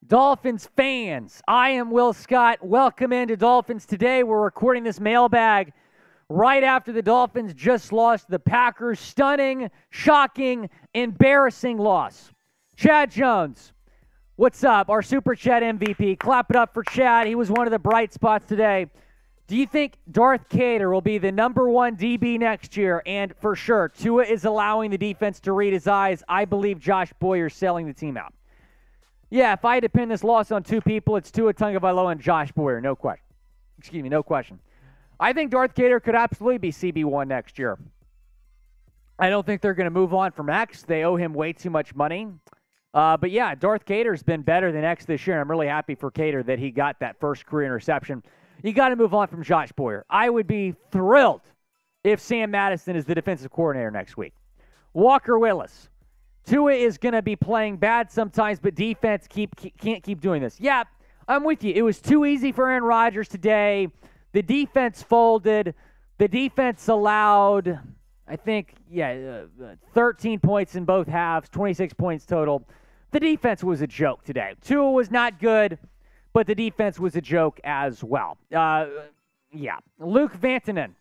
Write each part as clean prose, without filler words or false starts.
Dolphins fans, I am Will Scott. Welcome into Dolphins Today. We're recording this mailbag right after the Dolphins just lost the Packers. Stunning, shocking, embarrassing loss. Chad Jones, what's up? Our Super Chat MVP. Clap it up for Chad. He was one of the bright spots today. Do you think Darth Kader will be the #1 DB next year? And for sure, Tua is allowing the defense to read his eyes. I believe Josh Boyer's selling the team out. Yeah, if I had to pin this loss on two people, it's Tua Tagovailoa and Josh Boyer. No question. No question. I think Darth Kader could absolutely be CB1 next year. I don't think they're going to move on from X. They owe him way too much money. But yeah, Darth Kader's been better than X this year. I'm really happy for Kader that he got that first career interception. You got to move on from Josh Boyer. I would be thrilled if Sam Madison is the defensive coordinator next week. Walker Willis. Tua is going to be playing bad sometimes, but defense can't keep doing this. Yeah, I'm with you. It was too easy for Aaron Rodgers today. The defense folded. The defense allowed, 13 points in both halves, 26 points total. The defense was a joke today. Tua was not good, but the defense was a joke as well. Luke Vantanen.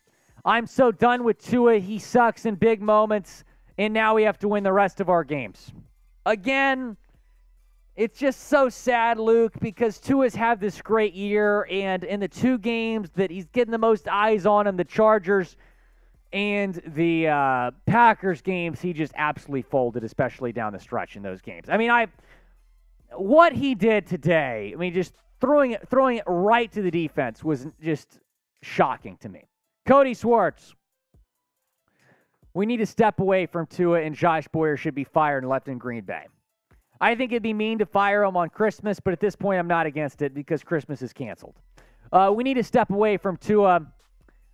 I'm so done with Tua. He sucks in big moments. And now we have to win the rest of our games. Again, it's just so sad, Luke, because Tua's had this great year, and in the two games that he's getting the most eyes on him, the Chargers and the Packers games, he just absolutely folded, especially down the stretch in those games. I mean, what he did today, just throwing it right to the defense was just shocking to me. Cody Swartz. We need to step away from Tua, and Josh Boyer should be fired and left in Green Bay. I think it'd be mean to fire him on Christmas, but at this point I'm not against it because Christmas is canceled. We need to step away from Tua.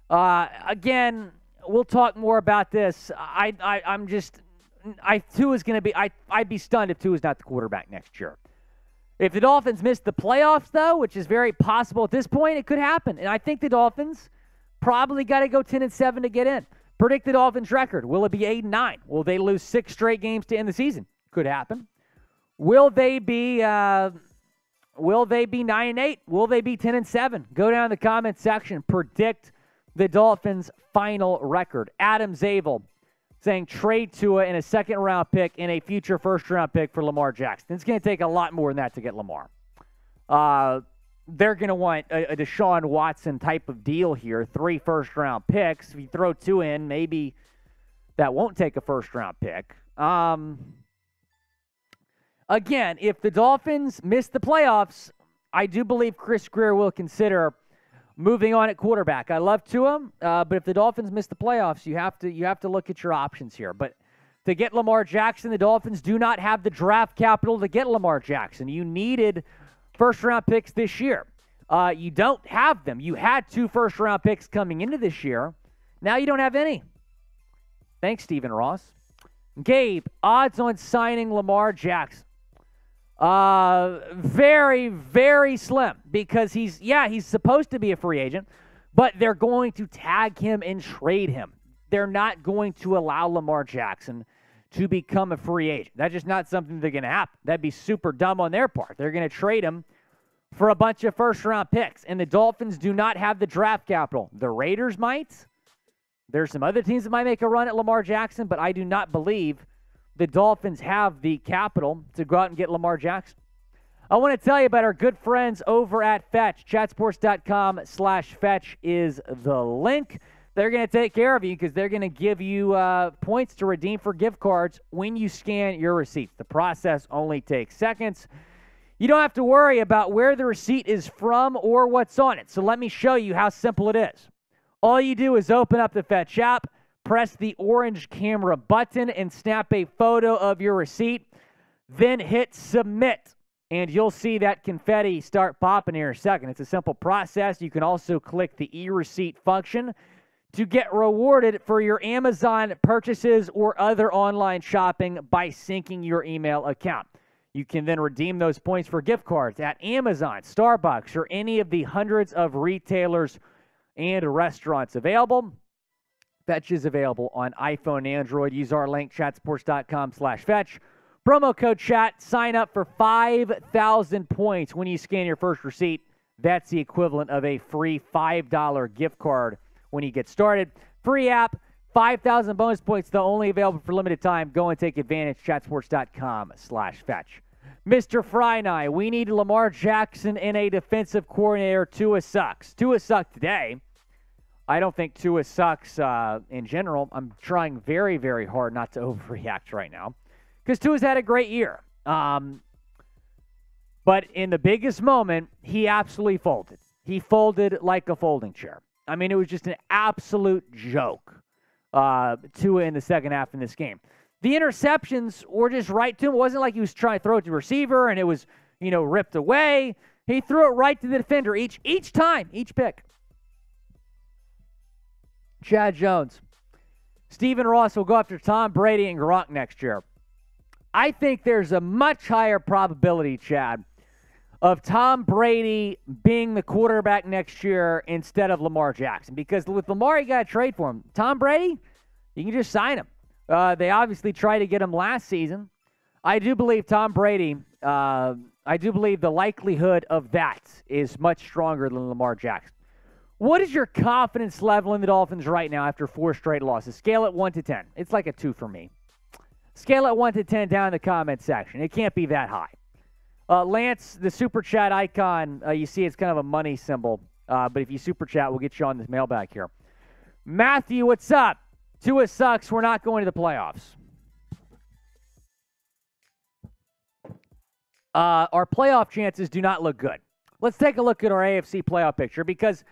Again, we'll talk more about this. Tua's going to be, I'd be stunned if Tua's not the quarterback next year. If the Dolphins miss the playoffs, though, which is very possible at this point, it could happen. And I think the Dolphins probably got to go 10-7 to get in. Predict the Dolphins' record. Will it be 8-9? Will they lose 6 straight games to end the season? Could happen. Will they be 9-8? Will they be 10-7? Go down in the comment section. Predict the Dolphins' final record. Adam Zabel saying trade Tua in a second-round pick and a future first-round pick for Lamar Jackson. It's going to take a lot more than that to get Lamar. They're going to want a Deshaun Watson type of deal here, 3 first-round picks. If you throw 2 in, maybe that won't take a first-round pick. Again, if the Dolphins miss the playoffs, I do believe Chris Grier will consider moving on at quarterback. I love Tua, but if the Dolphins miss the playoffs, you have to look at your options here. But to get Lamar Jackson, the Dolphins do not have the draft capital to get Lamar Jackson. You needed first-round picks this year. You don't have them. You had 2 first-round picks coming into this year. Now you don't have any. Thanks, Stephen Ross. Gabe, odds on signing Lamar Jackson. Very, very slim because he's supposed to be a free agent, but they're going to tag him and trade him. They're not going to allow Lamar Jackson to become a free agent. That's just not something that's going to happen. That'd be super dumb on their part. They're going to trade him for a bunch of first-round picks, and the Dolphins do not have the draft capital. The Raiders might. There's some other teams that might make a run at Lamar Jackson, but I do not believe the Dolphins have the capital to go out and get Lamar Jackson. I want to tell you about our good friends over at Fetch. Chatsports.com/Fetch is the link. They're going to take care of you because they're going to give you points to redeem for gift cards when you scan your receipts. The process only takes seconds. You don't have to worry about where the receipt is from or what's on it. So let me show you how simple it is. All you do is open up the Fetch app, press the orange camera button, and snap a photo of your receipt. Then hit submit, and you'll see that confetti start popping here in a second. It's a simple process. You can also click the e-receipt function to get rewarded for your Amazon purchases or other online shopping by syncing your email account. You can then redeem those points for gift cards at Amazon, Starbucks, or any of the hundreds of retailers and restaurants available. Fetch is available on iPhone and Android. Use our link, chatsports.com/Fetch, Promo code chat. Sign up for 5,000 points when you scan your first receipt. That's the equivalent of a free $5 gift card when you get started. Free app, 5,000 bonus points, though only available for limited time. Go and take advantage. Chatsports.com/fetch. Mr. Frynai, we need Lamar Jackson in a defensive coordinator. Tua sucks. Tua sucked today. I don't think Tua sucks in general. I'm trying very, very hard not to overreact right now because Tua's had a great year. But in the biggest moment, he absolutely folded. He folded like a folding chair. I mean, it was just an absolute joke, Tua in the second half in this game. The interceptions were just right to him. It wasn't like he was trying to throw it to the receiver and it was, ripped away. He threw it right to the defender each time, each pick. Chad Jones. Stephen Ross will go after Tom Brady and Gronk next year. I think there's a much higher probability, Chad, of Tom Brady being the quarterback next year instead of Lamar Jackson. Because with Lamar, you got to trade for him. Tom Brady, you can just sign him. They obviously tried to get him last season. I do believe Tom Brady, I do believe the likelihood of that is much stronger than Lamar Jackson. What is your confidence level in the Dolphins right now after 4 straight losses? Scale it 1 to 10. It's like a 2 for me. Scale it 1 to 10 down in the comment section. It can't be that high. Lance, the super chat icon, you see it's kind of a money symbol. But if you super chat, we'll get you on this mailbag here. Matthew, what's up? Tua sucks. We're not going to the playoffs. Our playoff chances do not look good. Let's take a look at our AFC playoff picture because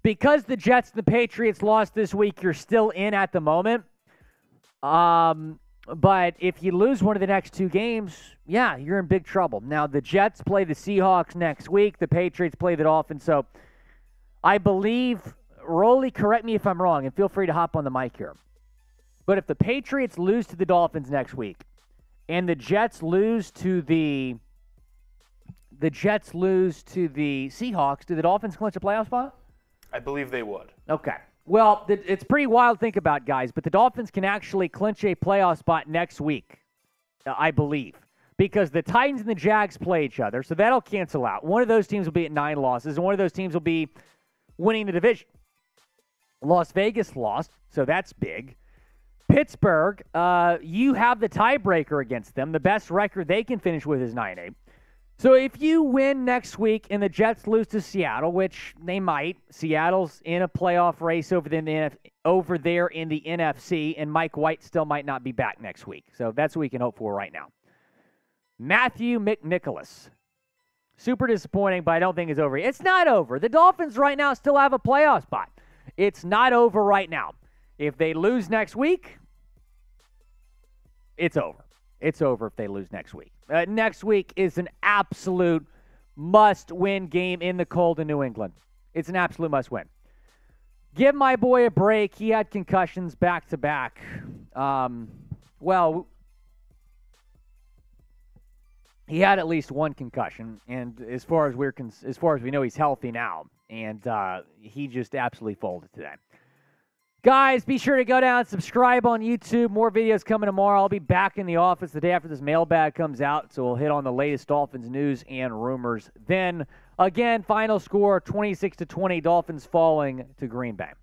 the Jets and the Patriots lost this week, you're still in at the moment. But if you lose one of the next 2 games, yeah, you're in big trouble. Now, the Jets play the Seahawks next week. The Patriots play the Dolphins. So I believe, Rolly, correct me if I'm wrong, and feel free to hop on the mic here. But if the Patriots lose to the Dolphins next week and the Jets lose to the Seahawks, do the Dolphins clinch a playoff spot? I believe they would. Okay. Well, it's pretty wild to think about, guys, but the Dolphins can actually clinch a playoff spot next week, I believe, because the Titans and the Jags play each other, so that'll cancel out. One of those teams will be at 9 losses, and one of those teams will be winning the division. Las Vegas lost, so that's big. Pittsburgh, you have the tiebreaker against them. The best record they can finish with is 9-8. So if you win next week and the Jets lose to Seattle, which they might, Seattle's in a playoff race over there in the NFC, and Mike White still might not be back next week. So that's what we can hope for right now. Matthew McNicholas. Super disappointing, but I don't think it's over. It's not over. The Dolphins right now still have a playoff spot. It's not over right now. If they lose next week, it's over. It's over if they lose next week. Next week is an absolute must-win game in the cold in New England. It's an absolute must-win. Give my boy a break. He had concussions back-to-back. Well, he had at least one concussion, and as far as we know, he's healthy now, and he just absolutely folded today. Guys, be sure to go down and subscribe on YouTube. More videos coming tomorrow. I'll be back in the office the day after this mailbag comes out, so we'll hit on the latest Dolphins news and rumors. Then, again, final score, 26-20, Dolphins falling to Green Bay.